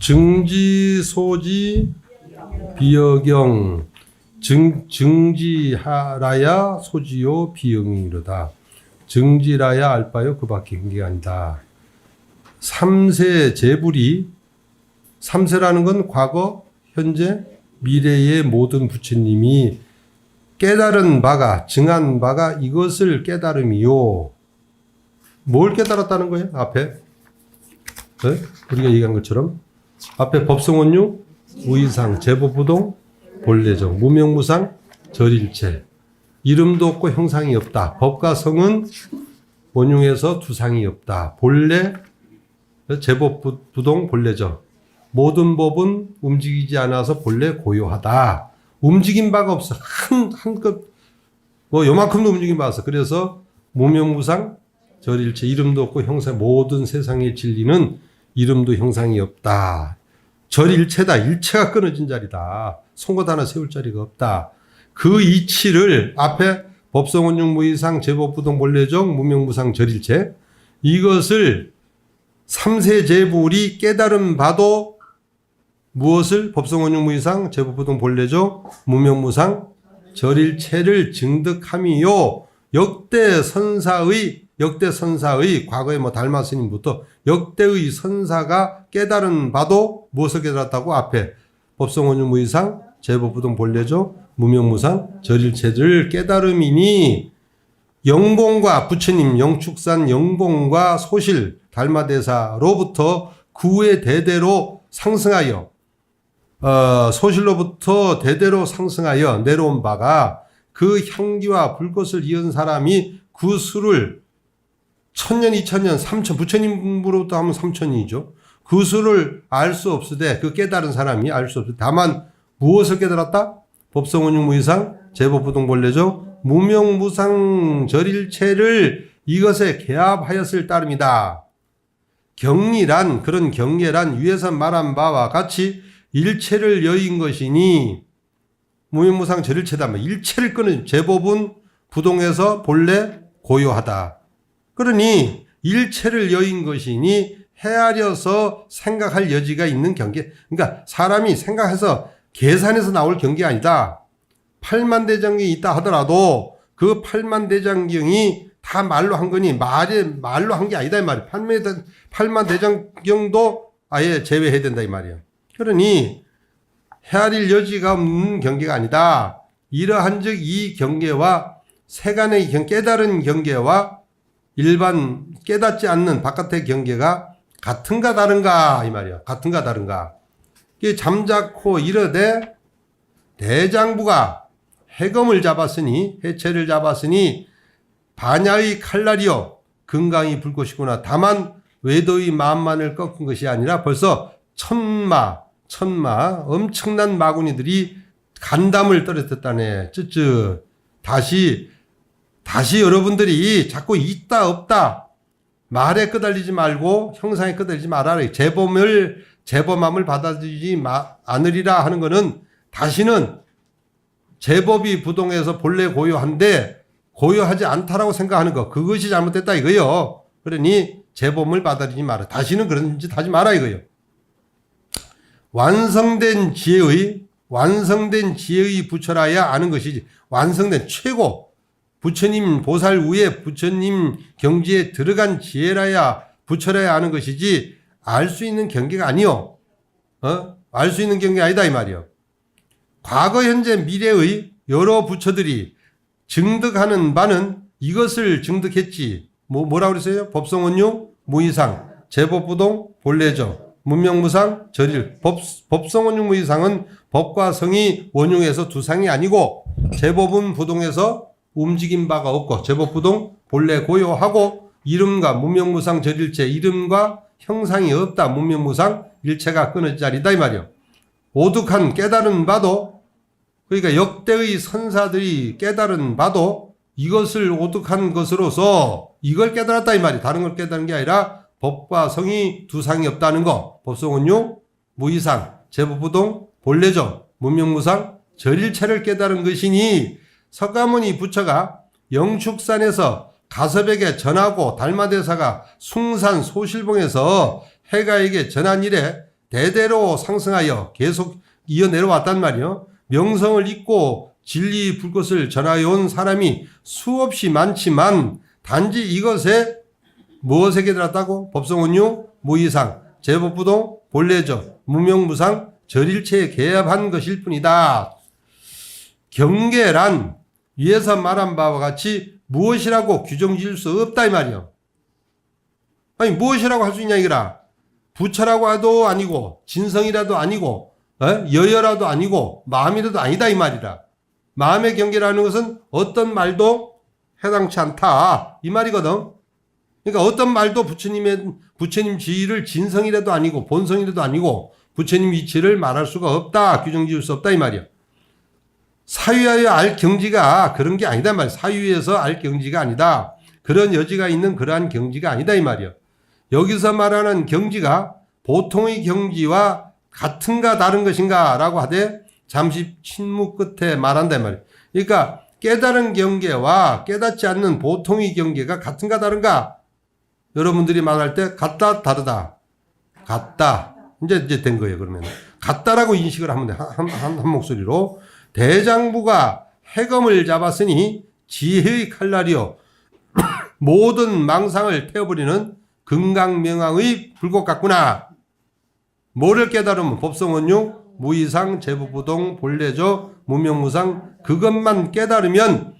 증지, 소지, 비여경. 증지하라야 소지요 비영이로다. 증지라야 알바요 그밖에 경계가 아니다. 삼세 재불이, 삼세라는 건 과거, 현재, 미래의 모든 부처님이 깨달은 바가, 증한 바가 이것을 깨달음이요. 뭘 깨달았다는 거예요? 앞에 네? 우리가 얘기한 것처럼 앞에 법성원유, 무이상, 제법부동, 본래정, 무명무상, 절일체. 이름도 없고 형상이 없다. 법과 성은 원흉에서 두상이 없다. 본래, 제법부동, 본래정. 모든 법은 움직이지 않아서 본래 고요하다. 움직인 바가 없어. 한급, 요만큼도 움직인 바가 없어. 그래서 무명무상, 절일체. 이름도 없고 형상, 모든 세상의 진리는 이름도 형상이 없다. 절일체다. 일체가 끊어진 자리다. 송곳 하나 세울 자리가 없다. 그 이치를 앞에 법성원용 무이상 제법부동 본래정 무명무상 절일체 이것을 삼세제불이 깨달은 바도 무엇을 법성원용 무이상 제법부동 본래정 무명무상 절일체를 증득함이요. 역대 선사의 과거에 달마 스님부터 역대의 선사가 깨달은 바도 무엇을 깨달았다고? 앞에 법성원유 무이상 제법부동 본래정 무명무상 절일체를 깨달음이니 영봉과 부처님 영축산 영봉과 소실 달마대사로부터 그 후에 대대로 상승하여 소실로부터 대대로 상승하여 내려온 바가 그 향기와 불꽃을 이은 사람이 그 수를 1000년, 2000년, 3000, 부처님으로부터 하면 3000이죠. 그 수를 알 수 없으되 그 깨달은 사람이 알 수 없으되 다만 무엇을 깨달았다? 법성원용 무이상 제법부동 본래정 무명무상 절일체를 이것에 개합하였을 따름이다. 경리란 그런 경계란 위에서 말한 바와 같이 일체를 여인 것이니 무명무상 절일체다. 일체를 끊은 제법은 부동에서 본래 고요하다. 그러니 일체를 여인 것이니 헤아려서 생각할 여지가 있는 경계. 그러니까 사람이 생각해서 계산해서 나올 경계가 아니다. 팔만대장경이 있다 하더라도 그 팔만대장경이 다 말로 한 거니 말로 한 게 아니다 이 말이야. 팔만대장경도 아예 제외해야 된다 이 말이야. 그러니 헤아릴 여지가 없는 경계가 아니다. 이러한즉 이 경계와 세간의 깨달은 경계와 일반 깨닫지 않는 바깥의 경계가 같은가 다른가 이 말이야. 같은가 다른가. 잠자코 이르되 대장부가 해검을 잡았으니 해체를 잡았으니 반야의 칼날이요 금강이 불꽃이구나. 다만 외도의 마음만을 꺾은 것이 아니라 벌써 천마 엄청난 마구니들이 간담을 떨어졌다네. 쯔쯔. 다시 여러분들이 자꾸 있다 없다 말에 끄달리지 말고 형상에 끄달리지 말아라. 제법함을 받아들이지 않으리라 하는 것은 다시는 제법이 부동해서 본래 고요한데 고요하지 않다라고 생각하는 것 그것이 잘못됐다 이거요. 그러니 제법을 받아들이지 마라. 다시는 그런 짓 하지 마라 이거요. 완성된 지혜의 부처라야 아는 것이지. 완성된 최고 부처님 보살 위에 부처님 경지에 들어간 지혜라야 부처라야 아는 것이지 알 수 있는 경계가 아니요. 알 수 있는 경계가 아니다 이 말이요. 과거 현재 미래의 여러 부처들이 증득하는 바는 이것을 증득했지. 뭐라고 그랬어요? 법성원용 무이상 제법부동 본래정 문명무상 절일. 법성원용 무이상은 법과 성이 원용에서 두상이 아니고 제법은 부동에서 움직인 바가 없고 제법부동 본래 고요하고 이름과 무명무상 절일체 이름과 형상이 없다. 무명무상 일체가 끊어진 자리다 이 말이요. 오득한 깨달은 바도 그러니까 역대의 선사들이 깨달은 바도 이것을 오득한 것으로서 이걸 깨달았다 이 말이. 다른 걸 깨달은 게 아니라 법과 성이 두상이 없다는 거. 법성원용 무이상 제법부동 본래정 무명무상 절일체를 깨달은 것이니 석가모니 부처가 영축산에서 가섭에게 전하고 달마대사가 숭산 소실봉에서 해가에게 전한 이래 대대로 상승하여 계속 이어 내려왔단 말이요. 명성을 잇고 진리 불꽃을 전하여 온 사람이 수없이 많지만 단지 이것에 무엇에 깨달았다고? 법성운용, 무이상, 제법부동, 본래적, 무명무상, 절일체에 개합한 것일 뿐이다. 경계란 위에서 말한 바와 같이 무엇이라고 규정 지을 수 없다 이 말이요. 아니 무엇이라고 할 수 있냐 이거라. 부처라고 해도 아니고 진성이라도 아니고 여여라도 아니고 마음이라도 아니다 이 말이라. 마음의 경계라는 것은 어떤 말도 해당치 않다 이 말이거든. 그러니까 어떤 말도 부처님 지위를 진성이라도 아니고 본성이라도 아니고 부처님 위치를 말할 수가 없다. 규정 지을 수 없다 이 말이야. 사유하여 알 경지가 그런 게 아니다 말이야. 사유에서 알 경지가 아니다. 그런 여지가 있는 그러한 경지가 아니다 이 말이야. 여기서 말하는 경지가 보통의 경지와 같은가 다른 것인가 라고 하되 잠시 침묵 끝에 말한다 이 말이야. 그러니까 깨달은 경계와 깨닫지 않는 보통의 경계가 같은가 다른가? 여러분들이 말할 때 같다 다르다. 같다. 이제 된 거예요. 그러면 같다라고 인식을 하면 돼. 한 목소리로. 대장부가 해검을 잡았으니 지혜의 칼날이요 모든 망상을 태워버리는 금강명왕의 불꽃 같구나. 뭐를 깨달으면 법성원용, 무이상, 제법부동, 본래조, 무명무상 그것만 깨달으면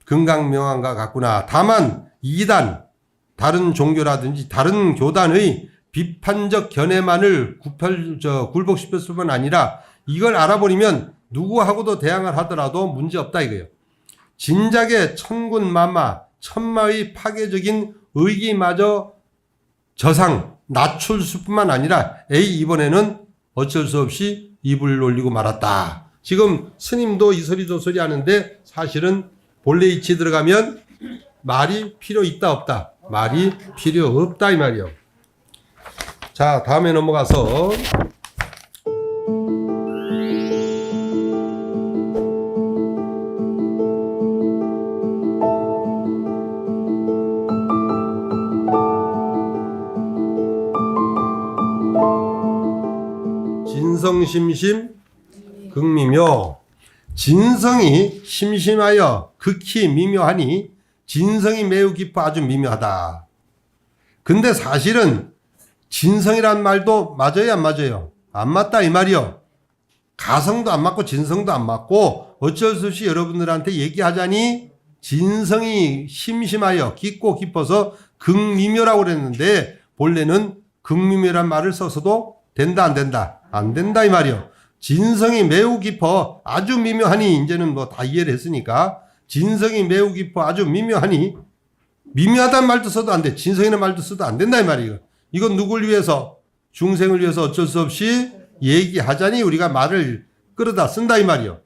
금강명왕과 같구나. 다만 이단 다른 종교라든지 다른 교단의 비판적 견해만을 굴복시켰을 뿐 아니라 이걸 알아버리면 누구하고도 대항을 하더라도 문제없다 이거예요. 진작에 천군만마 천마의 파괴적인 의기마저 저상 낮출 수뿐만 아니라 이번에는 어쩔 수 없이 입을 놀리고 말았다. 지금 스님도 이 소리 저 소리 하는데 사실은 본래 이치 들어가면 말이 필요 있다 없다. 말이 필요 없다 이 말이요. 자 다음에 넘어가서 진성심심 극미묘. 진성이 심심하여 극히 미묘하니 진성이 매우 깊어 아주 미묘하다. 근데 사실은 진성이란 말도 맞아요 안 맞아요? 안 맞다 이 말이요. 가성도 안 맞고 진성도 안 맞고 어쩔 수 없이 여러분들한테 얘기하자니 진성이 심심하여 깊고 깊어서 극미묘라고 그랬는데 본래는 극미묘란 말을 써서도 된다 안 된다? 안 된다 이 말이요. 진성이 매우 깊어 아주 미묘하니 이제는 뭐 다 이해를 했으니까 진성이 매우 깊어 아주 미묘하니 미묘하다는 말도 써도 안 돼. 진성이라는 말도 써도 안 된다 이 말이에요. 이건 누굴 위해서? 중생을 위해서 어쩔 수 없이 얘기하자니 우리가 말을 끌어다 쓴다 이 말이요.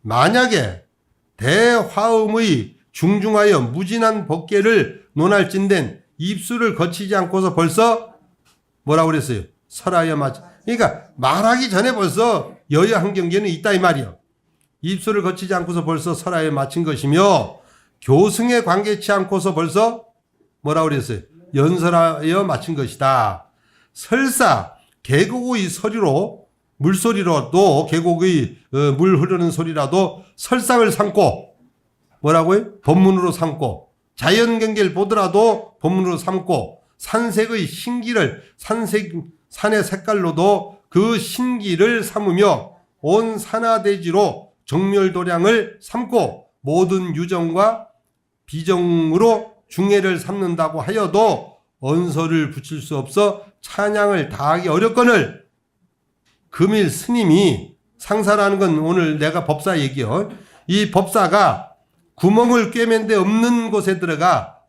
만약에 대화음의 중중하여 무진한 법계를 논할진된 입술을 거치지 않고서 벌써 뭐라고 그랬어요? 설하여 맞. 그러니까 말하기 전에 벌써 여여한 경계는 있다 이 말이요. 입술을 거치지 않고서 벌써 설하여 마친 것이며 교승에 관계치 않고서 벌써 뭐라고 그랬어요? 연설하여 마친 것이다. 설사 계곡의 소리로 물소리로도 계곡의 물 흐르는 소리라도 설상을 삼고 뭐라고요? 법문으로 삼고 자연경계를 보더라도 법문으로 삼고 산색의 신기를 산의 색깔로도 그 신기를 삼으며 온 산하대지로 정멸도량을 삼고 모든 유정과 비정으로 중해를 삼는다고 하여도 언서를 붙일 수 없어 찬양을 다하기 어렵거늘 금일 스님이 상사라는 건 오늘 내가 법사 얘기요. 이 법사가 구멍을 꿰맨 데 없는 곳에 들어가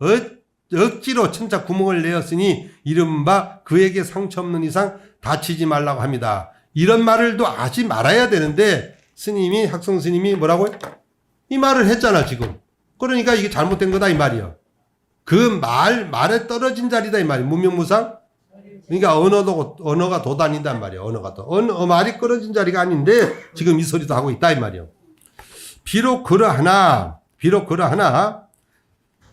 억지로 천자 구멍을 내었으니 이른바 그에게 상처 없는 이상 다치지 말라고 합니다. 이런 말을도 하지 말아야 되는데 스님이 학성 스님이 뭐라고 이 말을 했잖아 지금. 그러니까 이게 잘못된 거다 이 말이야. 그 말에 떨어진 자리다 이 말이야. 무명무상. 그러니까 언어가 도단이단 말이야. 말이 떨어진 자리가 아닌데 지금 이 소리도 하고 있다 이 말이야. 비록 그러하나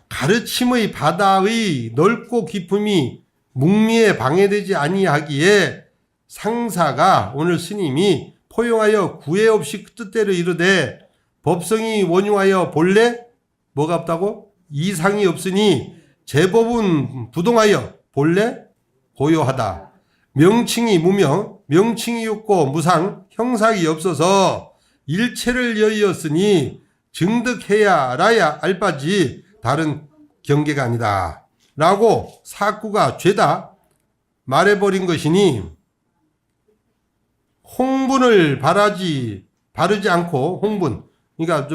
가르침의 바다의 넓고 깊음이 묵미에 방해되지 아니하기에 상사가 오늘 스님이 포용하여 구애 없이 뜻대로 이르되 법성이 원흉하여 본래 뭐가 없다고? 이상이 없으니 제법은 부동하여 본래 고요하다. 명칭이 무명, 명칭이 없고 무상, 형상이 없어서 일체를 여의었으니 증득해야 알아야 알바지 다른 경계가 아니다. 라고 사구가 죄다 말해버린 것이니 홍분을 바르지 않고 홍분, 그러니까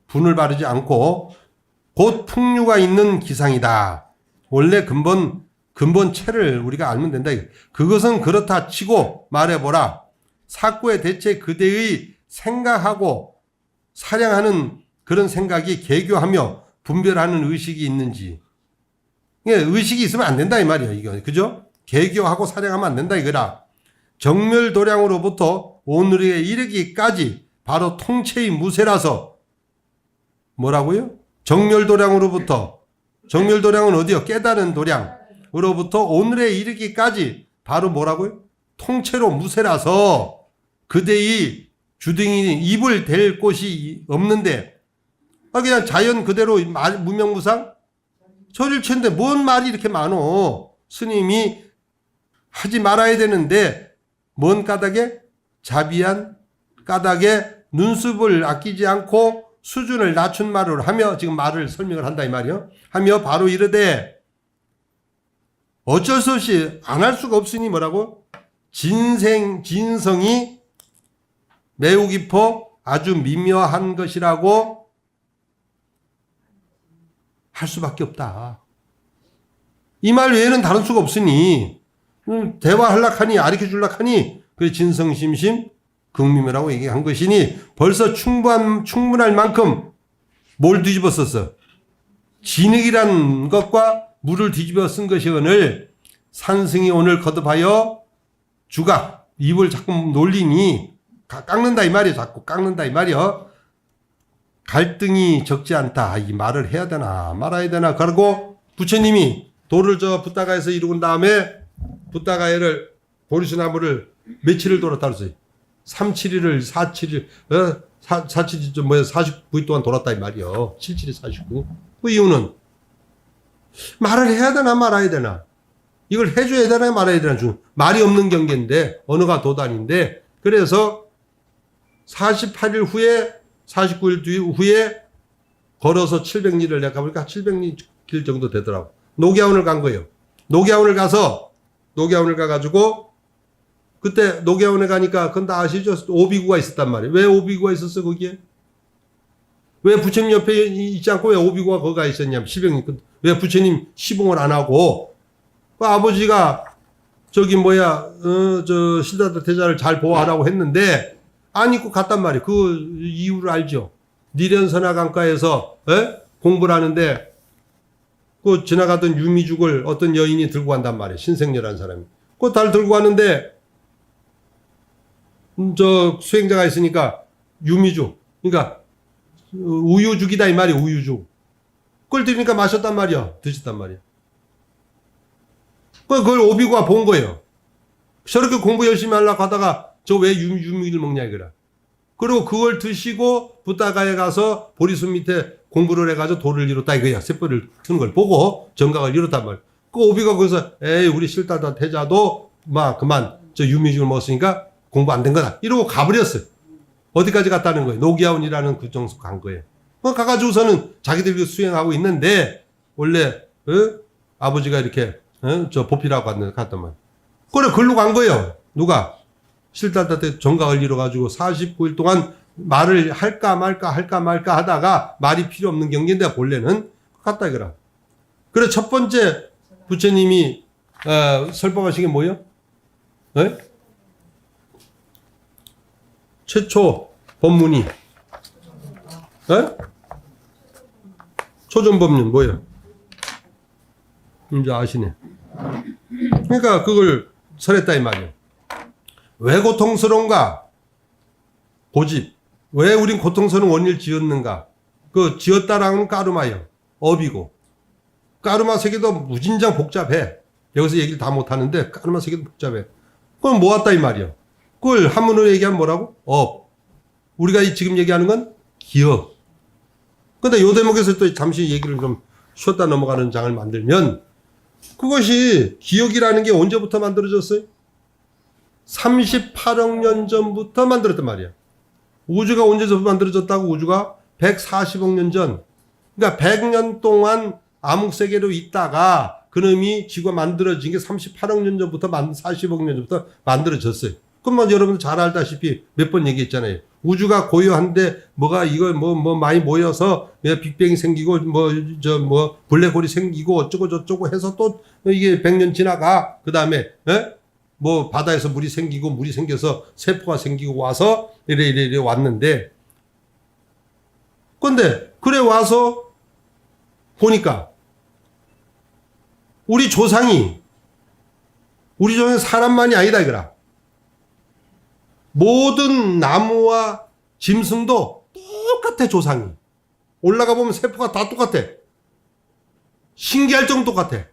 분을 바르지 않고 곧 풍류가 있는 기상이다. 원래 근본체를 우리가 알면 된다. 그것은 그렇다 치고 말해보라. 사구의 대체 그대의 생각하고 사량하는 그런 생각이 개교하며 분별하는 의식이 있는지. 의식이 있으면 안 된다 이 말이야. 이거 그죠? 개교하고 사량하면 안 된다 이거라. 정멸도량으로부터 오늘에 이르기까지 바로 통체의 무쇠라서 뭐라고요? 정멸도량은 어디요? 깨달은 도량으로부터 오늘에 이르기까지 바로 뭐라고요? 통체로 무쇠라서 그대의 주둥이 입을 댈 곳이 없는데 그냥 자연 그대로 무명무상 소리를 치는데 뭔 말이 이렇게 많어. 스님이 하지 말아야 되는데 뭔 까닭에? 자비한 까닭에 눈썹을 아끼지 않고 수준을 낮춘 말을 하며 지금 말을 설명을 한다 이 말이요. 하며 바로 이르되 어쩔 수 없이 안 할 수가 없으니 뭐라고? 진성이 매우 깊어 아주 미묘한 것이라고 할 수밖에 없다. 이 말 외에는 다른 수가 없으니 대화하려고 하니 가르쳐주려고 하니 그 진성심심 극미묘라고 얘기한 것이니 벌써 충분할 만큼 뭘 뒤집어 썼어? 진흙이란 것과 물을 뒤집어 쓴 것이오늘 산승이 오늘 거듭하여 주각 입을 자꾸 놀리니 깎는다 이 말이야. 자꾸 깎는다 이 말이야. 갈등이 적지 않다. 이 말을 해야 되나 말아야 되나. 그러고 부처님이 도를 붓다가에서 이루고 난 다음에 붓다가에를 보리수나무를 며칠을 돌았다 그랬어요. 3-7일을 4-7일 4-7일 49일 동안 돌았다 이 말이요. 7-7이 49. 그 이유는 말을 해야 되나 말아야 되나. 이걸 해줘야 되나 말아야 되나. 말이 없는 경계인데 언어가 도단인데 그래서 48일 후에 49일 후에 걸어서 700리를 내가 보니까 700리 정도 되더라고. 녹야원을 간 거예요. 녹야원을 가가지고 그때 녹야원에 가니까 그건 다 아시죠? 오비구가 있었단 말이에요. 왜 오비구가 있었어 거기에? 왜 부처님 옆에 있지 않고 왜 오비구가 거기 가 있었냐면 왜 부처님 시봉을 안 하고 아버지가 신라다 태자를 잘 보호하라고 했는데 안 입고 갔단 말이에요. 그 이유를 알죠? 니련선화 강가에서 공부를 하는데 그 지나가던 유미죽을 어떤 여인이 들고 간단 말이에요. 신생녀라는 사람이. 그 달 들고 가는데 수행자가 있으니까 유미죽, 그러니까 우유죽이다 이 말이에요. 우유죽. 그걸 드리니까 마셨단 말이야. 드셨단 말이야. 그걸 오비구가 본 거예요. 저렇게 공부 열심히 하려고 하다가 저 왜 유미를 먹냐 이거라. 그리고 그걸 드시고 붓다가에 가서 보리숲 밑에 공부를 해가지고 도를 이뤘다 이거야. 쇳벌을 쓰는 걸 보고 정각을 이뤘단 말이야. 그 오비가 거기서 우리 실다다 태자도 그만 저 유미죽을 먹었으니까 공부 안 된 거다. 이러고 가버렸어요. 어디까지 갔다는 거예요? 노기아원이라는 그 정수 간 거예요. 가가지고서는 자기들이 수행하고 있는데 원래 아버지가 이렇게 보필하고 갔단 말이에요. 그래 글로 간 거예요. 누가? 실다다 때 정각을 이뤄가지고 49일 동안 말을 할까 말까 하다가 말이 필요 없는 경계인데 본래는 갔다 이거라. 그래 첫 번째 부처님이 설법하신 게 뭐예요? 최초 법문이 초전법문 뭐예요? 이제 아시네. 그러니까 그걸 설했다 이 말이에요. 왜 고통스러운가? 고집. 왜 우린 고통스러운 원리를 지었는가? 그 지었다라는 까르마요. 업이고. 까르마 세계도 무진장 복잡해. 여기서 얘기를 다 못하는데 까르마 세계도 복잡해. 그건 모았다 이 말이야. 그걸 한문으로 얘기하면 뭐라고? 우리가 지금 얘기하는 건 기억. 근데 요 대목에서 또 잠시 얘기를 좀 쉬었다 넘어가는 장을 만들면, 그것이 기억이라는 게 언제부터 만들어졌어요? 38억 년 전부터 만들었단 말이야. 우주가 언제부터 만들어졌다고? 우주가 140억 년 전. 그러니까 100년 동안 암흑세계로 있다가 그놈이 지구가 만들어진 게 38억 년 전부터 40억 년 전부터 만들어졌어요. 그러면 여러분들 잘 알다시피 몇 번 얘기했잖아요. 우주가 고요한데 뭐가 이거 뭐 많이 모여서 빅뱅이 생기고 블랙홀이 생기고 어쩌고 저쩌고 해서 또 이게 100년 지나가. 그다음에 뭐 바다에서 물이 생기고 물이 생겨서 세포가 생기고 와서 이래 왔는데, 근데 그래 와서 보니까 우리 조상이 사람만이 아니다 이거라. 모든 나무와 짐승도 똑같아. 조상이 올라가 보면 세포가 다 똑같아. 신기할 정도 똑같아.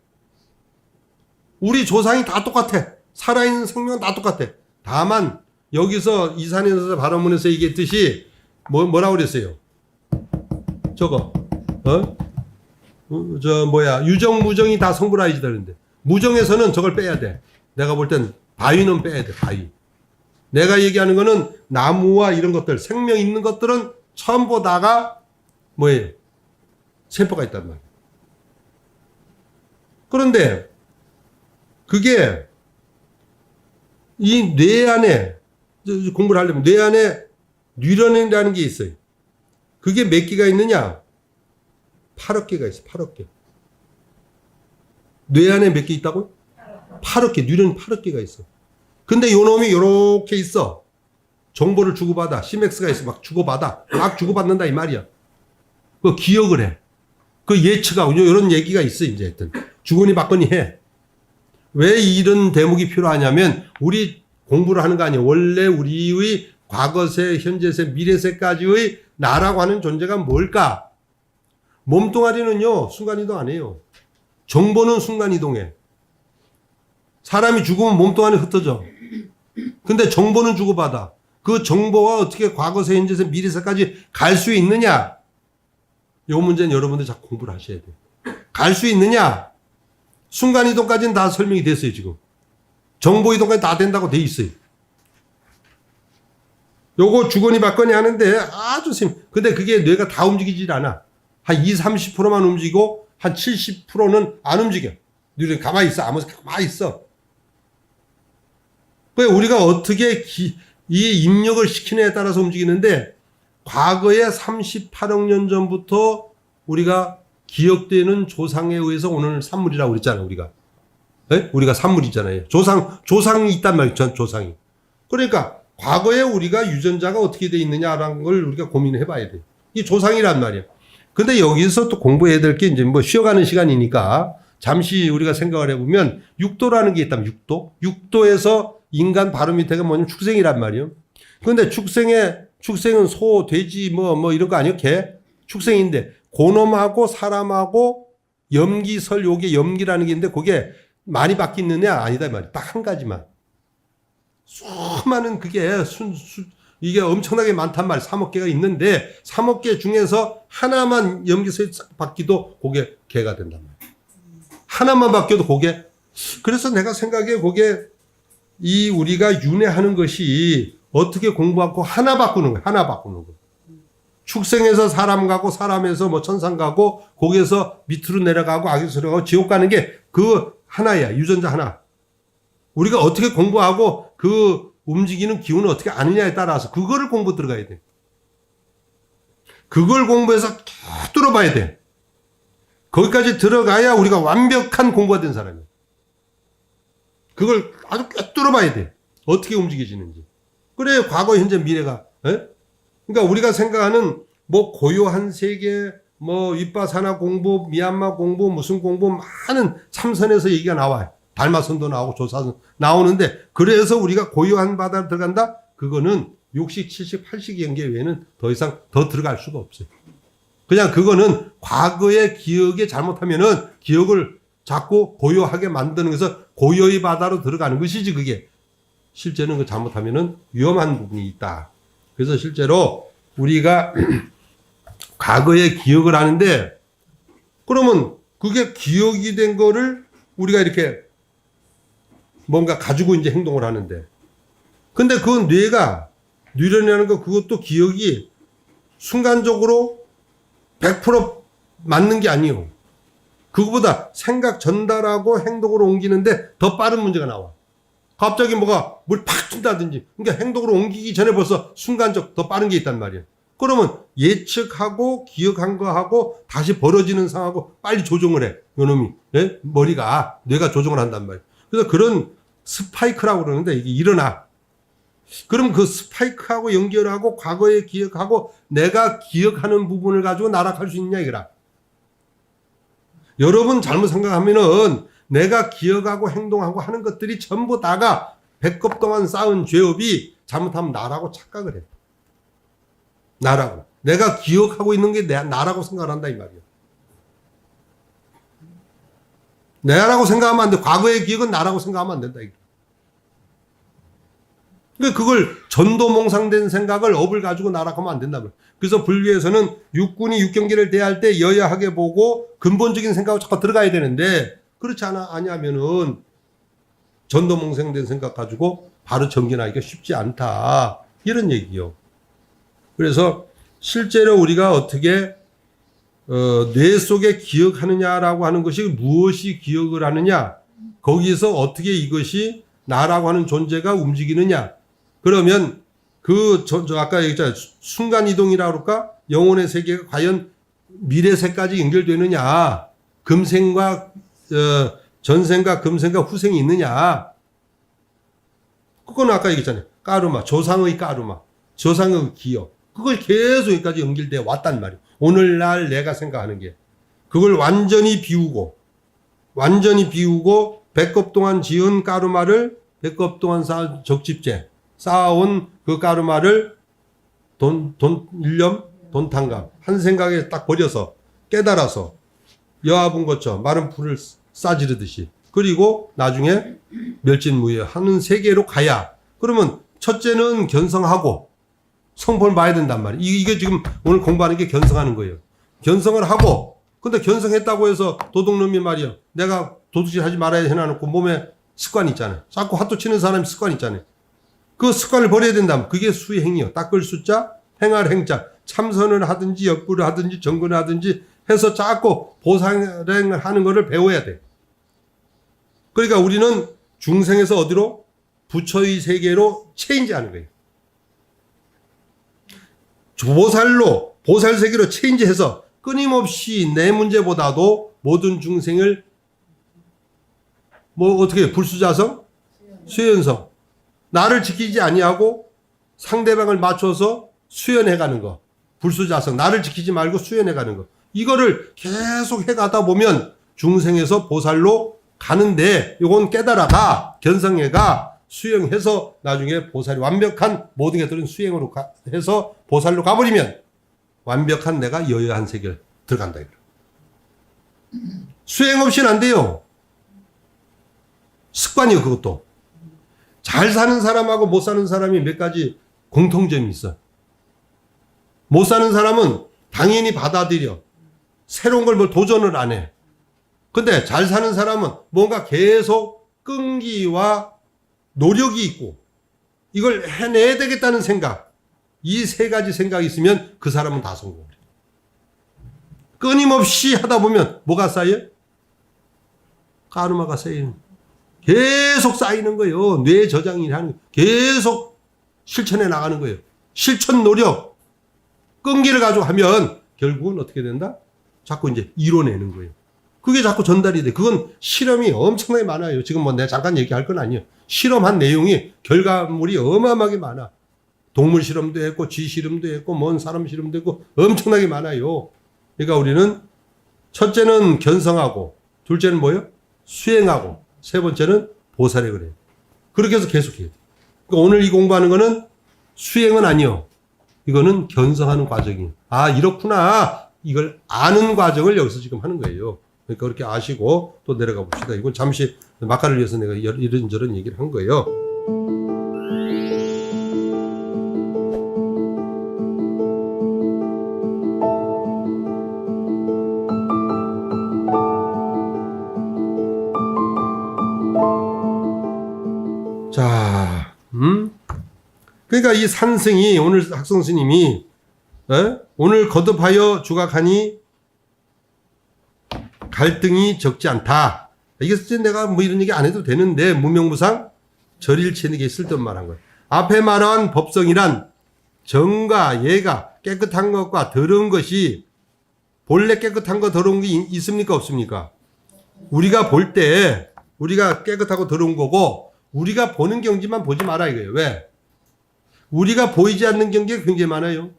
우리 조상이 다 똑같아. 살아있는 생명은 다 똑같아. 다만 여기서 이산에서 발언문에서 얘기했듯이 뭐라고 그랬어요? 저거 유정 무정이 다 성불아이지다 그러는데, 무정에서는 저걸 빼야 돼. 내가 볼 땐 바위는 빼야 돼. 바위. 내가 얘기하는 거는 나무와 이런 것들, 생명 있는 것들은 전부 다가 뭐예요? 세포가 있단 말이에요. 그런데 그게 이 뇌 안에, 공부를 하려면 뇌 안에 뉴런이라는 게 있어요. 그게 몇 개가 있느냐? 8억 개가 있어. 8억 개. 뇌 안에 몇 개 있다고? 8억 개. 뉴런이 8억 개가 있어. 근데 요 놈이 요렇게 있어. 정보를 주고받아. 시맥스가 있어. 막 주고받아. 막 주고받는다 이 말이야. 그 기억을 해. 그 예측하고 이런 얘기가 있어. 이제 하여튼 주거니 받거니 해. 왜 이런 대목이 필요하냐면, 우리 공부를 하는 거 아니에요. 원래 우리의 과거세, 현재세, 미래세까지의 나라고 하는 존재가 뭘까? 몸뚱아리는요 순간이동 안 해요. 정보는 순간이동해. 사람이 죽으면 몸뚱아리 흩어져. 근데 정보는 주고받아. 그 정보와 어떻게 과거세, 현재세, 미래세까지 갈 수 있느냐? 요 문제는 여러분들 자꾸 공부를 하셔야 돼요. 갈 수 있느냐? 순간이동까지는 다 설명이 됐어요. 지금 정보이동까지 다 된다고 돼 있어요. 요거 주거니 받거니 하는데 아주 근데 그게 뇌가 다 움직이질 않아. 한 20, 30%만 움직이고 한 70%는 안 움직여. 뇌는 가만히 있어. 아무 가만히 있어. 그 우리가 어떻게 이 입력을 시키느냐에 따라서 움직이는데, 과거에 38억 년 전부터 우리가 기억되는 조상에 의해서 오늘 산물이라고 그랬잖아요. 우리가 산물이잖아요. 조상이 있단 말이죠. 조상이. 그러니까 과거에 우리가 유전자가 어떻게 돼 있느냐라는 걸 우리가 고민해 봐야 돼. 이 조상이란 말이야. 근데 여기서 또 공부해야 될 게 이제 뭐 쉬어가는 시간이니까 잠시 우리가 생각을 해보면, 육도라는 게 있다면 육도에서 인간 바로 밑에가 뭐냐면 축생이란 말이에요. 근데 축생은 소, 돼지 뭐 이런 거 아니에요? 개? 축생인데 고놈하고 사람하고 염기설, 요게 염기라는 게 있는데 그게 많이 바뀌느냐? 아니다 이 말이에요. 딱 한 가지만. 수많은 그게 이게 엄청나게 많단 말이에요. 3억 개가 있는데 3억 개 중에서 하나만 염기설이 바뀌도 그게 개가 된단 말이에요. 하나만 바뀌어도 그게. 그래서 내가 생각해 그게 이 우리가 윤회하는 것이 어떻게 공부하고 하나 바꾸는 거야. 하나 바꾸는 거. 축생에서 사람 가고 사람에서 뭐 천상 가고 거기에서 밑으로 내려가고 악에서 내려가고 지옥 가는 게 그 하나야. 유전자 하나. 우리가 어떻게 공부하고 그 움직이는 기운을 어떻게 아느냐에 따라서 그거를 공부 들어가야 돼. 그걸 공부해서 쭉 뚫어봐야 돼. 거기까지 들어가야 우리가 완벽한 공부가 된 사람이야. 그걸 아주 꿰뚫어봐야 돼. 어떻게 움직여지는지. 그래 과거, 현재, 미래가. 그러니까 우리가 생각하는 뭐 고요한 세계, 뭐 윗바사나 공부, 미얀마 공부, 무슨 공부 많은 참선에서 얘기가 나와요. 달마선도 나오고 조사선 나오는데, 그래서 우리가 고요한 바다로 들어간다? 그거는 60, 70, 80 연계 외에는 더 이상 더 들어갈 수가 없어요. 그냥 그거는 과거의 기억에 잘못하면은 기억을 자꾸 고요하게 만드는 것에서 고요의 바다로 들어가는 것이지 그게. 실제는 그 잘못하면은 위험한 부분이 있다. 그래서 실제로 우리가 과거의 기억을 하는데 그러면 그게 기억이 된 거를 우리가 이렇게 뭔가 가지고 이제 행동을 하는데 근데 그 뇌가 뉴런이라는 거 그것도 기억이 순간적으로 100% 맞는 게 아니에요. 그거보다 생각 전달하고 행동으로 옮기는데 더 빠른 문제가 나와. 갑자기 뭐가 물 팍 튄다든지 그러니까 행동으로 옮기기 전에 벌써 순간적 더 빠른 게 있단 말이에요. 그러면 예측하고 기억한 거하고 다시 벌어지는 상황하고 빨리 조정을 해. 요놈이 예? 머리가 뇌가 조정을 한단 말이에요. 그래서 그런 스파이크라고 그러는데 이게 일어나. 그럼 그 스파이크하고 연결하고 과거에 기억하고 내가 기억하는 부분을 가지고 나락할 수 있냐 이거라. 여러분 잘못 생각하면은 내가 기억하고 행동하고 하는 것들이 전부 다가 배꼽 동안 쌓은 죄업이 잘못하면 나라고 착각을 해. 나라고. 내가 기억하고 있는 게 나라고 생각을 한다 이 말이야. 내라고 생각하면 안 돼. 과거의 기억은 나라고 생각하면 안 된다. 그러니까 그걸 전도몽상된 생각을 업을 가지고 나락하면 안 된다. 그래서 불교에서는 육군이 육경기를 대할 때 여야하게 보고 근본적인 생각을 자꾸 들어가야 되는데 그렇지 아니하면은 전도몽상된 생각 가지고 바로 정견하기가 쉽지 않다. 이런 얘기요. 그래서 실제로 우리가 어떻게 뇌 속에 기억하느냐라고 하는 것이 무엇이 기억을 하느냐 거기서 어떻게 이것이 나라고 하는 존재가 움직이느냐 그러면 아까 얘기했잖아요. 순간이동이라고 그럴까? 영혼의 세계가 과연 미래 세까지 연결되느냐 금생과 전생과 금생과 후생이 있느냐 그건 아까 얘기했잖아요. 까르마 조상의 까르마 조상의 기억 그걸 계속 여기까지 연결되어 왔단 말이에요. 오늘날 내가 생각하는 게 그걸 완전히 비우고 배꼽 동안 지은 까르마를 배꼽 동안 쌓은 적집제 쌓아온 그 까르마를 일념 돈탕감 한 생각에 딱 버려서 깨달아서 여아분 것처럼 마른 풀을 싸지르듯이 그리고 나중에 멸진무예 하는 세계로 가야 그러면 첫째는 견성하고 성품을 봐야 된단 말이에요. 이게 지금 오늘 공부하는 게 견성하는 거예요. 견성을 하고 근데 견성했다고 해서 도둑놈이 말이야. 내가 도둑질 하지 말아야 해놔놓고 몸에 습관이 있잖아요. 자꾸 핫도 치는 사람이 습관이 있잖아요. 그 습관을 버려야 된다면 그게 수행이요. 닦을 수자, 행할 행자. 참선을 하든지 역부를 하든지 정근을 하든지 해서 자꾸 보살행을 하는 거를 배워야 돼. 그러니까 우리는 중생에서 어디로? 부처의 세계로 체인지하는 거예요. 보살 세계로 체인지해서 끊임없이 내 문제보다도 모든 중생을 어떻게 불수자성? 수연성. 나를 지키지 아니하고 상대방을 맞춰서 수연해가는 거. 불수자성. 나를 지키지 말고 수연해가는 거. 이거를 계속 해가다 보면 중생에서 보살로 가는데 이건 깨달아가 견성해가 수행해서 나중에 보살이 완벽한 모든 것들은 수행으로 해서 보살로 가버리면 완벽한 내가 여여한 세계를 들어간다. 수행 없이는 안 돼요. 습관이요 그것도. 잘 사는 사람하고 못 사는 사람이 몇 가지 공통점이 있어. 못 사는 사람은 당연히 받아들여. 새로운 걸 뭘 도전을 안 해. 근데 잘 사는 사람은 뭔가 계속 끈기와 노력이 있고 이걸 해내야 되겠다는 생각. 이 세 가지 생각이 있으면 그 사람은 다 성공해. 끊임없이 하다 보면 뭐가 쌓여? 까르마가 쌓이는. 계속 쌓이는 거예요. 뇌 저장이 하는 거예요. 계속 실천해 나가는 거예요. 실천 노력. 끈기를 가지고 하면 결국은 어떻게 된다? 자꾸 이제 이뤄내는 거예요. 그게 자꾸 전달이 돼. 그건 실험이 엄청나게 많아요. 지금 내가 잠깐 얘기할 건 아니에요. 실험한 내용이 결과물이 어마어마하게 많아. 동물 실험도 했고, 쥐 실험도 했고, 먼 사람 실험도 했고, 엄청나게 많아요. 그러니까 우리는 첫째는 견성하고, 둘째는 뭐예요? 수행하고, 세 번째는 보살에 그래요. 그렇게 해서 계속해야 돼. 그러니까 오늘 이 공부하는 거는 수행은 아니요. 이거는 견성하는 과정이에요. 아, 이렇구나. 이걸 아는 과정을 여기서 지금 하는 거예요. 그러니까 그렇게 아시고 또 내려가 봅시다. 이건 잠시 막간을 위해서 내가 이런저런 얘기를 한 거예요. 그러니까 이 산승이 오늘 학성 스님이 오늘 거듭하여 주각하니 갈등이 적지 않다. 이게 내가 뭐 이런 얘기 안 해도 되는데 무명무상 절일체닉에 있을 때 말한 거예요. 앞에 말한 법성이란 정과 예가 깨끗한 것과 더러운 것이 본래 깨끗한 거 더러운 게 있습니까 없습니까? 우리가 볼 때 우리가 깨끗하고 더러운 거고 우리가 보는 경지만 보지 마라 이거예요. 왜? 우리가 보이지 않는 경지가 굉장히 많아요.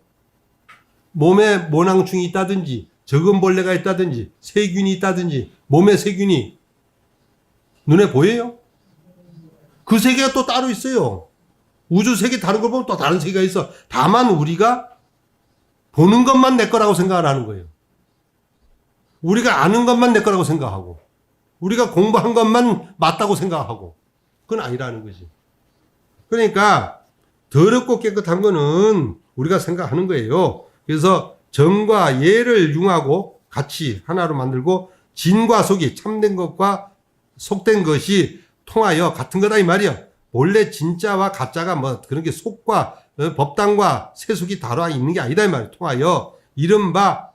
몸에 모낭충이 있다든지 적은 벌레가 있다든지 세균이 있다든지 몸에 세균이 눈에 보여요? 그 세계가 또 따로 있어요. 우주 세계 다른 걸 보면 또 다른 세계가 있어. 다만 우리가 보는 것만 내 거라고 생각을 하는 거예요. 우리가 아는 것만 내 거라고 생각하고 우리가 공부한 것만 맞다고 생각하고 그건 아니라는 거지. 그러니까 더럽고 깨끗한 거는 우리가 생각하는 거예요. 그래서 정과 예를 융하고 같이 하나로 만들고 진과 속이 참된 것과 속된 것이 통하여 같은 거다 이 말이야. 원래 진짜와 가짜가 뭐 그런 게 속과 법당과 세속이 다뤄 있는 게 아니다 이 말이야. 통하여 이른바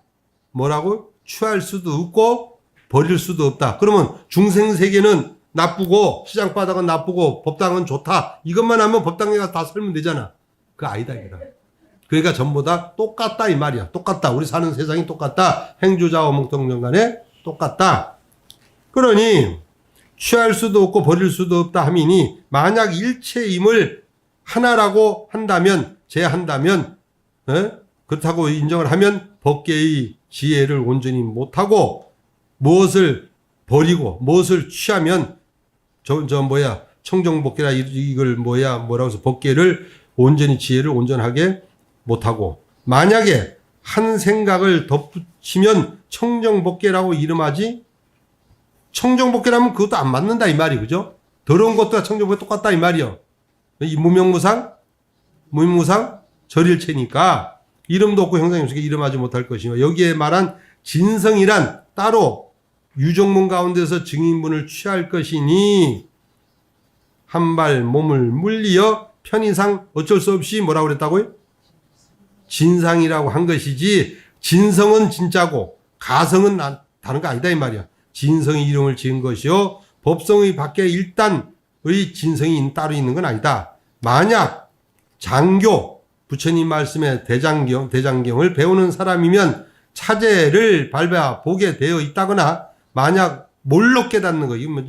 뭐라고? 취할 수도 없고 버릴 수도 없다. 그러면 중생세계는 나쁘고 시장바닥은 나쁘고 법당은 좋다. 이것만 하면 법당에가 다 살면 되잖아. 그거 아니다 이거다. 그러니까 전부 다 똑같다 이 말이야. 똑같다. 우리 사는 세상이 똑같다. 행주자 어몽통정 간에 똑같다. 그러니 취할 수도 없고 버릴 수도 없다 함이니 만약 일체임을 하나라고 한다면 제한다면 그렇다고 인정을 하면 법계의 지혜를 온전히 못하고 무엇을 버리고 무엇을 취하면 청정법계라 이걸 뭐라고 해서 법계를 온전히 지혜를 온전하게 못하고 만약에 한 생각을 덧붙이면 청정법계라고 이름하지 청정법계라면 그것도 안 맞는다 이 말이 그죠? 더러운 것도 청정법계 똑같다 이 말이요. 이 무명무상 절일체니까 이름도 없고 형상이 없으니까 이름하지 못할 것이며 여기에 말한 진성이란 따로 유정문 가운데서 증인분을 취할 것이니 한 발 몸을 물리어 편의상 어쩔 수 없이 뭐라고 그랬다고요? 진상이라고 한 것이지 진성은 진짜고 가성은 다른 거 아니다 이 말이야. 진성의 이름을 지은 것이요 법성의 밖에 일단의 진성이 따로 있는 건 아니다. 만약 장교 부처님 말씀에 대장경을 배우는 사람이면 차제를 밟아 보게 되어 있다거나 만약 몰로 깨닫는 거 이거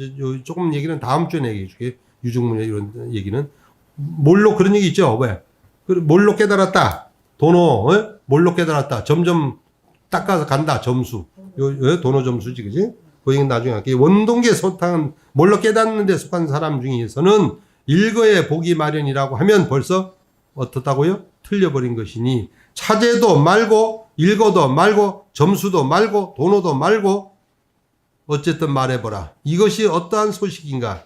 조금 얘기는 다음 주에 얘기해 줄게. 유중문의 이런 얘기는 몰로 그런 얘기 있죠. 왜? 몰로 깨달았다. 도노 몰로 깨달았다. 점점 닦아서 간다. 점수. 도노 점수지 그지? 그 얘기는 나중에 할게. 원동계 소탕은 몰로 깨닫는 데 속한 사람 중에서는 일거에 보기 마련이라고 하면 벌써 어떻다고요? 틀려버린 것이니 차제도 말고 일거도 말고 점수도 말고 도노도 말고 어쨌든 말해보라. 이것이 어떠한 소식인가?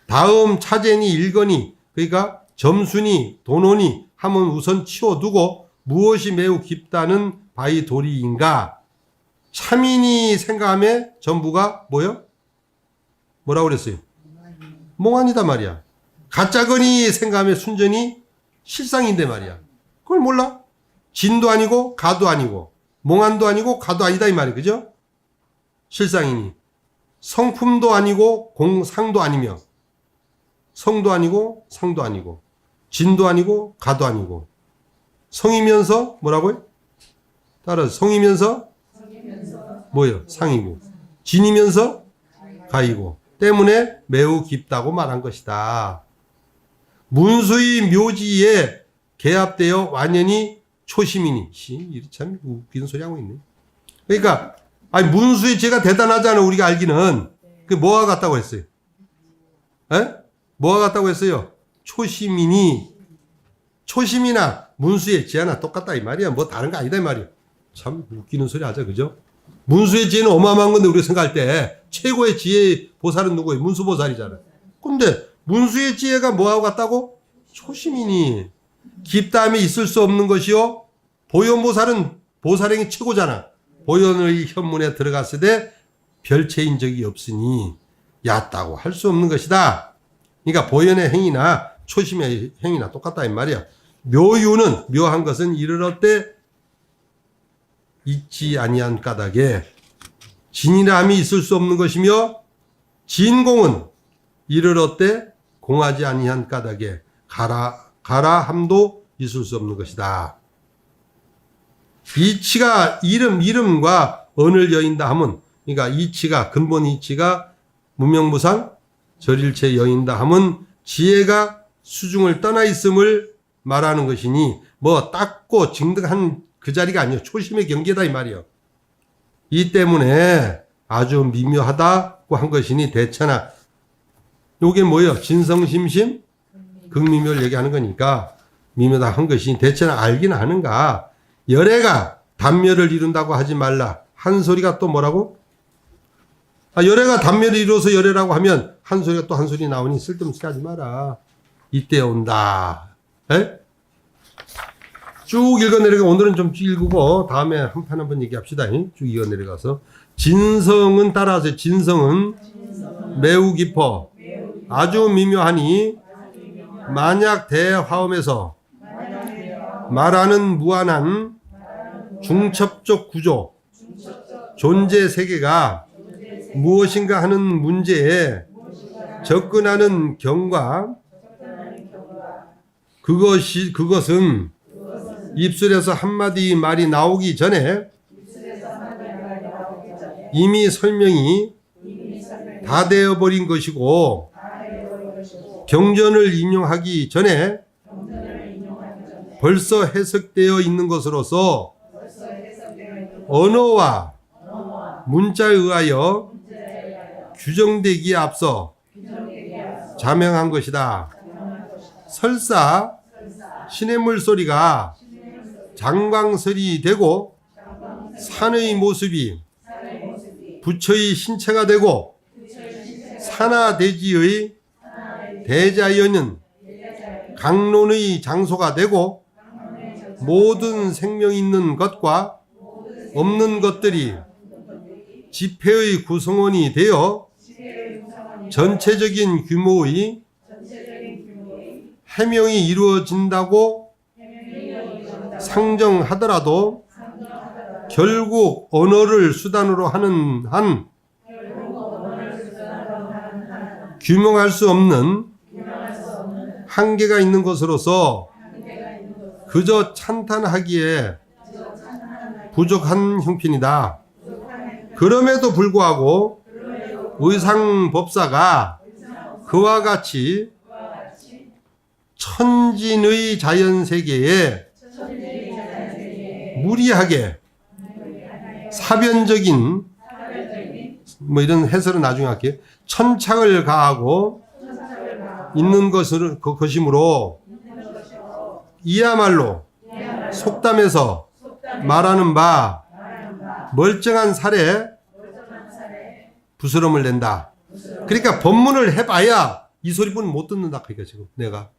다음 차제니 일거니 그러니까 점수니 도노니 하면 우선 치워두고 무엇이 매우 깊다는 바이 도리인가? 참인이 생각함에 전부가 뭐요? 뭐라고 그랬어요? 몽환이다 말이야. 가짜거니 생각함에 순전히 실상인데 말이야. 그걸 몰라? 진도 아니고 가도 아니고 몽환도 아니고 가도 아니다 이 말이야. 그죠? 실상이니 성품도 아니고 공상도 아니며 성도 아니고 상도 아니고 진도 아니고 가도 아니고 성이면서 뭐라고요? 따라서 성이면서 뭐예요? 상이고 진이면서 가이고 때문에 매우 깊다고 말한 것이다. 문수의 묘지에 개합되어 완연히 초심이니 참 웃기는 소리 하고 있네. 그러니까 아니 문수의 죄가 대단하잖아. 우리가 알기는 그 뭐가 같다고 했어요? 에? 뭐가 같다고 했어요? 초심이니 초심이나 문수의 죄나 똑같다 이 말이야. 뭐 다른 거 아니다 이 말이야. 참 웃기는 소리 하자 그죠? 문수의 지혜는 어마어마한 건데 우리가 생각할 때 최고의 지혜 보살은 누구예요? 문수보살이잖아. 근데 문수의 지혜가 뭐하고 같다고? 초심이니 깊다함이 있을 수 없는 것이요 보현보살은 보살행이 최고잖아. 보현의 현문에 들어갔을 때 별체인 적이 없으니 얕다고 할 수 없는 것이다. 그러니까 보현의 행위나 초심의 행위나 똑같다 이 말이야. 묘유는 묘한 것은 이르러 때 있지 아니한 까닭에 진이람이 있을 수 없는 것이며 진공은 이르러 때 공하지 아니한 까닭에 가라함도 있을 수 없는 것이다. 이치가 이름과 언을 여인다 함은, 그러니까 이치가 근본 이치가 무명무상 절일체 여인다 함은 지혜가 수중을 떠나 있음을 말하는 것이니 뭐 닦고 증득한 그 자리가 아니요 초심의 경계다 이 말이요. 이 때문에 아주 미묘하다고 한 것이니 대체나 요게 뭐예요? 진성심심 극미묘를 얘기하는 거니까 미묘다 한 것이니 대체나 알긴 아는가. 열애가 단멸을 이룬다고 하지 말라. 한 소리가 또 뭐라고? 열애가 단멸을 이루어서 열애라고 하면 한 소리가 또 한 소리 나오니 쓸데없는 소리 하지 마라. 이때 온다. 에? 쭉 읽어내려가 오늘은 좀 읽고 다음에 한 판 한번 얘기합시다. 쭉 읽어내려가서 진성은 따라하세요. 진성은 매우 깊어 아주 미묘하니 만약 대화음에서 말하는 무한한 중첩적 구조 존재 세계가 무엇인가 하는 문제에 접근하는 경과 그것은 입술에서 한마디 말이 나오기 전에 이미 설명이 다 되어버린 것이고 경전을 인용하기 전에 벌써 해석되어 있는 것으로서 언어와 문자에 의하여 규정되기에 앞서 자명한 것이다. 설사 시냇물 소리가 장광설이 되고 산의 모습이 부처의 신체가 되고 산하대지의 대자연은 강론의 장소가 되고 모든 생명 있는 것과 없는 것들이 지폐의 구성원이 되어 전체적인 규모의 해명이 이루어진다고 상정하더라도 결국 언어를 수단으로 하는 한 규명할 수 없는 한계가 있는 것으로서 그저 찬탄하기에 부족한 형편이다. 그럼에도 불구하고 의상법사가 그와 같이 천진의 자연세계에 무리하게 사변적인 뭐 이런 해설은 나중에 할게요. 천착을 가하고 있는 것이므로 이야말로 속담에서 말하는 바 멀쩡한 살에 부스럼을 낸다. 그러니까 법문을 해봐야 이 소리뿐은 못 듣는다. 그러니까 지금 내가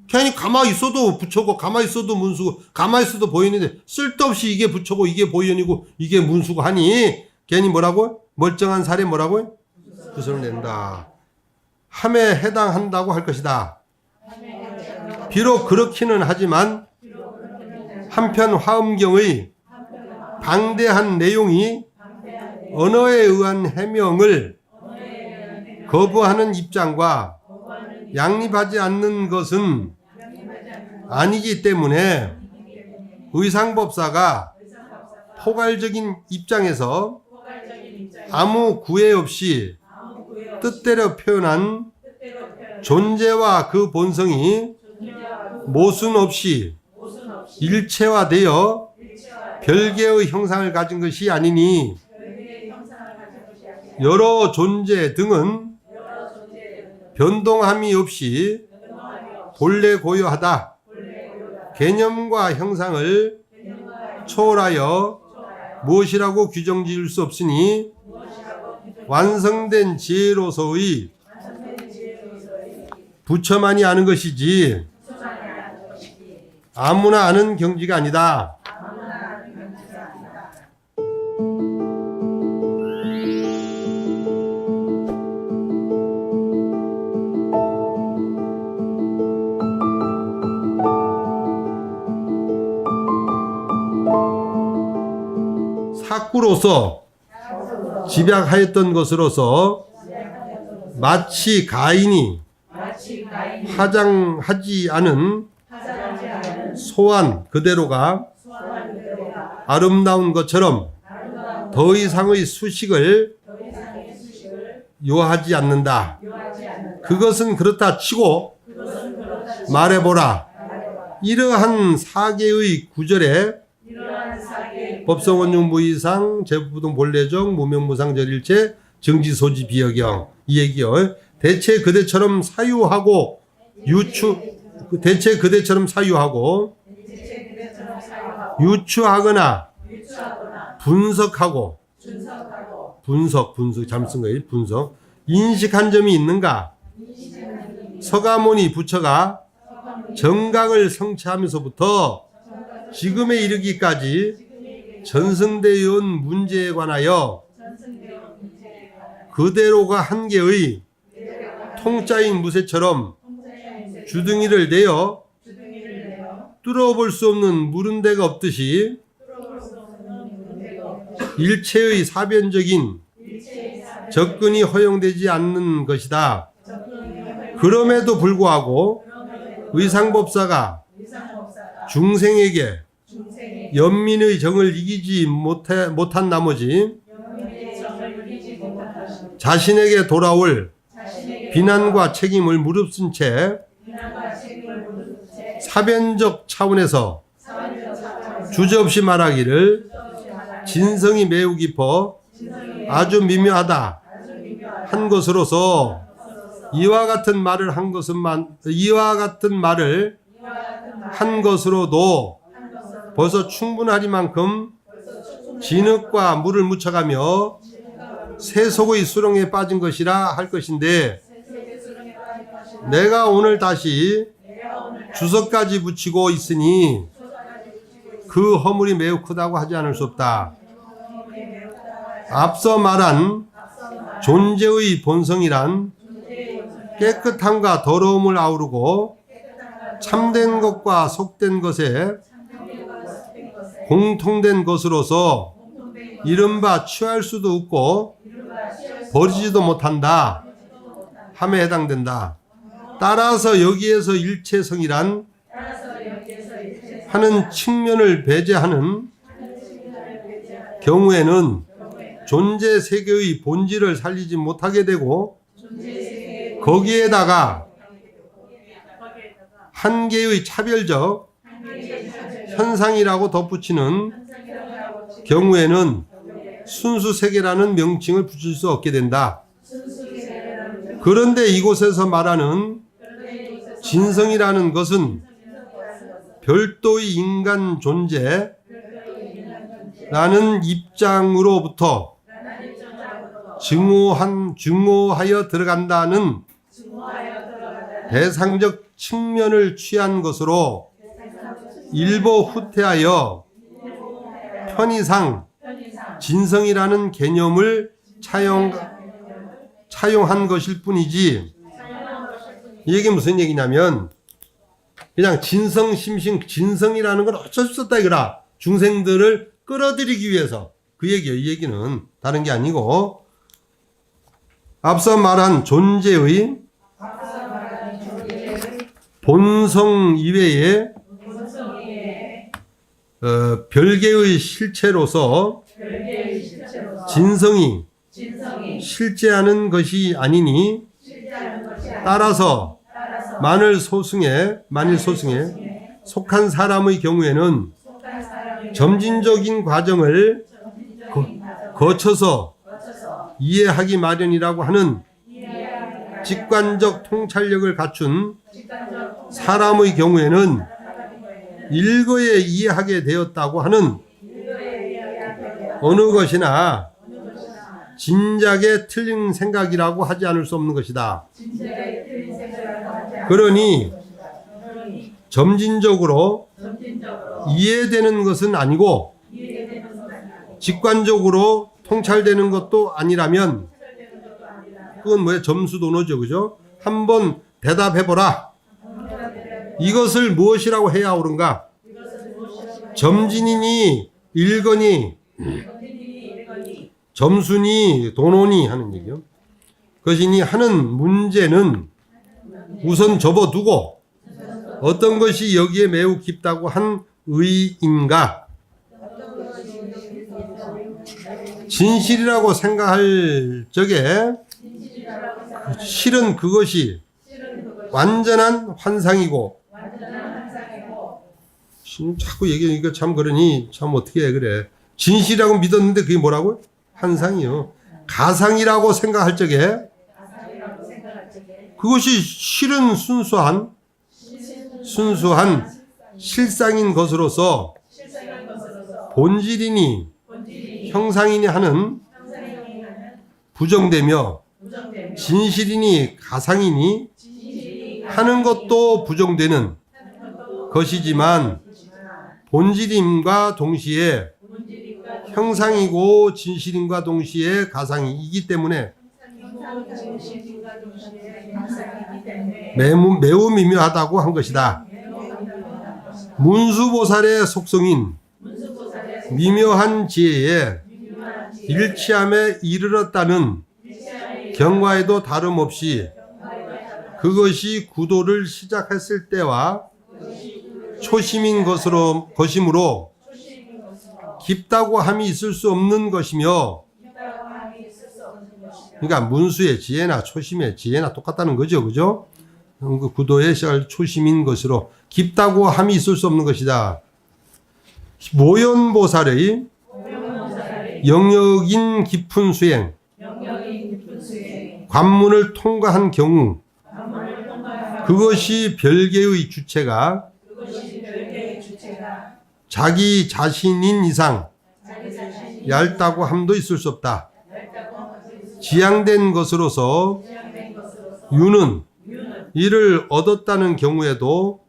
괜히 가만히 있어도 부처고 가만히 있어도 문수고 가만히 있어도 보이는데 쓸데없이 이게 부처고 이게 보현이고 이게 문수고 하니 괜히 뭐라고? 멀쩡한 살에 뭐라고? 부스럼을 낸다. 함에 해당한다고 할 것이다. 비록 그렇기는 하지만 한편 화엄경의 방대한 내용이 언어에 의한 해명을 거부하는 입장과 양립하지 않는 것은 아니기 때문에 의상법사가 포괄적인 입장에서 아무 구애 없이 뜻대로 표현한 존재와 그 본성이 모순 없이 일체화되어 별개의 형상을 가진 것이 아니니 여러 존재 등은 변동함이 없이 본래 고유하다. 개념과 형상을 초월하여 무엇이라고 규정 지을 수 없으니 완성된 지혜로서의 부처만이 아는 것이지 아무나 아는 경지가 아니다. 탁구로서 집약하였던 것으로서 마치 가인이 화장하지 않은 소환 그대로가 아름다운 것처럼 더 이상의 수식을 요하지 않는다. 그것은 그렇다 치고 말해보라. 이러한 4개의 구절에 법성원용 무이상 제부동 본래정 무명무상 절일체 정지소지 비여경 이 얘기요. 대체 그대처럼 사유하고 유추하거나 분석하고 분석 잘못 쓴 거예요. 분석 인식한 점이 있는가? 서가모니 부처가 정각을 성취하면서부터 지금에 이르기까지 전승되어 온 문제에 관하여 그대로가 한 개의 통짜인 무쇠처럼 주둥이를 내어 뚫어볼 수 없는 물은 데가 없듯이 일체의 사변적인 접근이 허용되지 않는 것이다. 그럼에도 불구하고 의상법사가 중생에게 연민의 정을 이기지 못한 나머지 자신에게 돌아올 비난과 책임을 무릅쓴 채 사변적 차원에서 주저없이 말하기를 진성이 매우 깊어 아주 미묘하다 한 것으로서 이와 같은 말을 한 것으로도 벌써 충분하리만큼 진흙과 물을 묻혀가며 세속의 수렁에 빠진 것이라 할 것인데 내가 오늘 다시 주석까지 붙이고 있으니 그 허물이 매우 크다고 하지 않을 수 없다. 앞서 말한 존재의 본성이란 깨끗함과 더러움을 아우르고 참된 것과 속된 것에 공통된 것으로서 이른바 취할 수도 없고 버리지도 못한다 함에 해당된다. 따라서 여기에서 일체성이란 하는 측면을 배제하는 경우에는 존재 세계의 본질을 살리지 못하게 되고 거기에다가 한 개의 차별적 현상이라고 덧붙이는 경우에는 순수세계라는 명칭을 붙일 수 없게 된다. 그런데 이곳에서 말하는 진성이라는 것은 별도의 인간 존재라는 입장으로부터 증오하여 들어간다는 대상적 측면을 취한 것으로 일부 후퇴하여 편의상 진성이라는 개념을 차용한 것일 뿐이지. 이 얘기 무슨 얘기냐면 그냥 진성이라는 건 어쩔 수 없다 이거라. 중생들을 끌어들이기 위해서 그 얘기예요. 이 얘기는 다른 게 아니고 앞서 말한 존재의 본성 이외에 별개의 실체로서 진성이 실제하는 것이 아니니 따라서 만일 소승에 속한 사람의 경우에는 점진적인 과정을 거쳐서 이해하기 마련이라고 하는 직관적 통찰력을 갖춘 사람의 경우에는 일거에 이해하게 되었다고 하는 어느 것이나 진작에 틀린 생각이라고 하지 않을 수 없는 것이다. 그러니 점진적으로 이해되는 것은 아니고 직관적으로 통찰되는 것도 아니라면 그건 뭐예요? 점수 도노죠, 그죠? 한번 대답해보라. 이것을 무엇이라고 해야 옳은가? 점진이니 일거니 점수니 돈오니 하는 얘기요. 것이니 하는 문제는 우선 접어두고 어떤 것이 여기에 매우 깊다고 한 의인가? 진실이라고 생각할 적에 실은 그것이 완전한 환상이고, 자꾸 얘기하니까 참 그러니 참 어떻게 해 그래. 진실이라고 믿었는데 그게 뭐라고? 환상이요. 가상이라고 생각할 적에 그것이 실은 순수한 실상인 것으로서 본질이니 형상이니 하는 부정되며 진실이니 가상이니 하는 것도 부정되는 것이지만 본질임과 동시에 형상이고 진실임과 동시에 가상이기 때문에 매우 미묘하다고 한 것이다. 문수보살의 속성인 미묘한 지혜에 일치함에 이르렀다는 경과에도 다름없이 그것이 구도를 시작했을 때와 초심인 것이므로 깊다고 함이 있을 수 없는 것이며, 그러니까 문수의 지혜나 초심의 지혜나 똑같다는 거죠. 그죠? 그 구도의 시작을 초심인 것으로 깊다고 함이 있을 수 없는 것이다. 모연보살의 영역인 깊은 수행, 관문을 통과한 경우 그것이 별개의 주체가 자기 자신인 이상 얇다고 함도 있을 수 없다. 지향된 것으로서 유는 이를 얻었다는 경우에도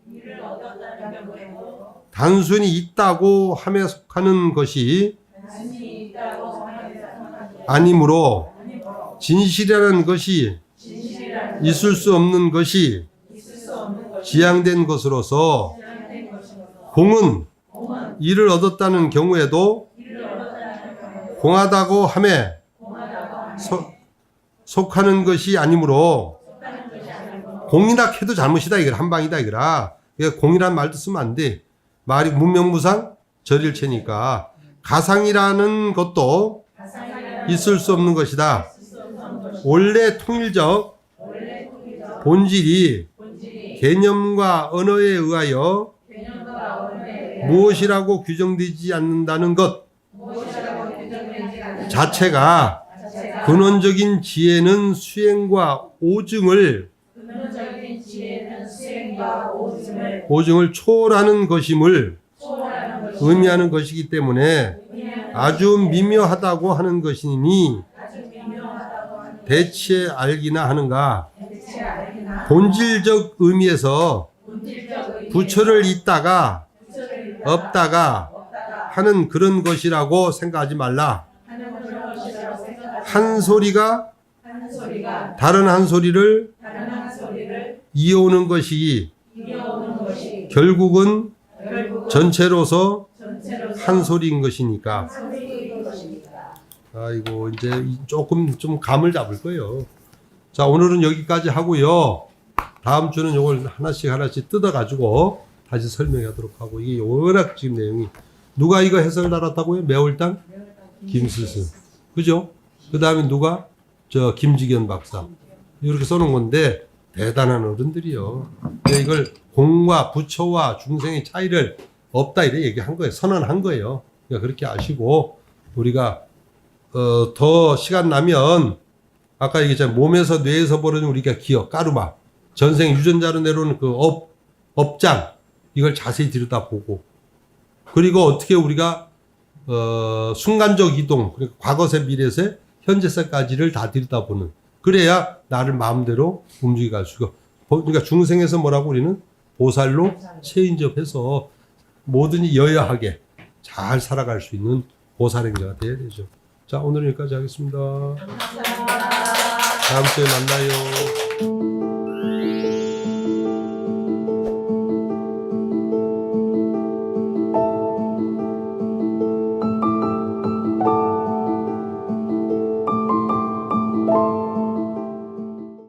단순히 있다고 함에 속하는 것이 아니므로 진실이라는 것이 있을 수 없는 것이 지향된 것으로서 공은 이를 얻었다는 경우에도 공하다고 함에 속하는 것이 아니므로, 공이라 해도 잘못이다 이거라. 한방이다 이거라. 공이란 말도 쓰면 안 돼. 말이 문명무상 절일체니까. 가상이라는 것도 있을 수 없는 것이다. 원래 통일적 본질이 개념과 언어에 의하여 무엇이라고 규정되지 않는다는 것 자체가 근원적인 지혜는 수행과 오증을 초월하는 것임을 의미하는 것이기 때문에 아주 미묘하다고 하는 것이니 대체 알기나 하는가. 본질적 의미에서 부처를 있다가 없다가 하는 그런 것이라고 생각하지 말라. 한 소리가 다른 한 소리를 이어오는 것이 결국은 전체로서 한 소리인 것이니까. 아이고, 이제 조금 좀 감을 잡을 거예요. 자, 오늘은 여기까지 하고요. 다음 주는 이걸 하나씩 뜯어가지고 다시 설명하도록 하고, 이게 워낙 지금 내용이, 누가 이거 해석을 달았다고요? 매월당? 김스승. 그죠? 그 다음에 누가? 김지견 박사. 이렇게 써놓은 건데, 대단한 어른들이요. 이걸 공과 부처와 중생의 차이를 없다 이래 얘기한 거예요. 선언한 거예요. 그러니까 그렇게 아시고, 우리가 더 시간 나면 아까 얘기했잖아요. 몸에서 뇌에서 벌어진 우리가 기억, 까르마, 전생 유전자로 내려오는 그 업장, 이걸 자세히 들여다보고, 그리고 어떻게 우리가 순간적 이동, 그러니까 과거세, 미래세, 현재세까지를 다 들여다보는, 그래야 나를 마음대로 움직여 갈 수가. 그러니까 중생에서 뭐라고 우리는 보살로 체인지업해서 뭐든지 여여하게 잘 살아갈 수 있는 보살행자가 돼야 되죠. 자, 오늘은 여기까지 하겠습니다. 감사합니다. 다음 주에 만나요.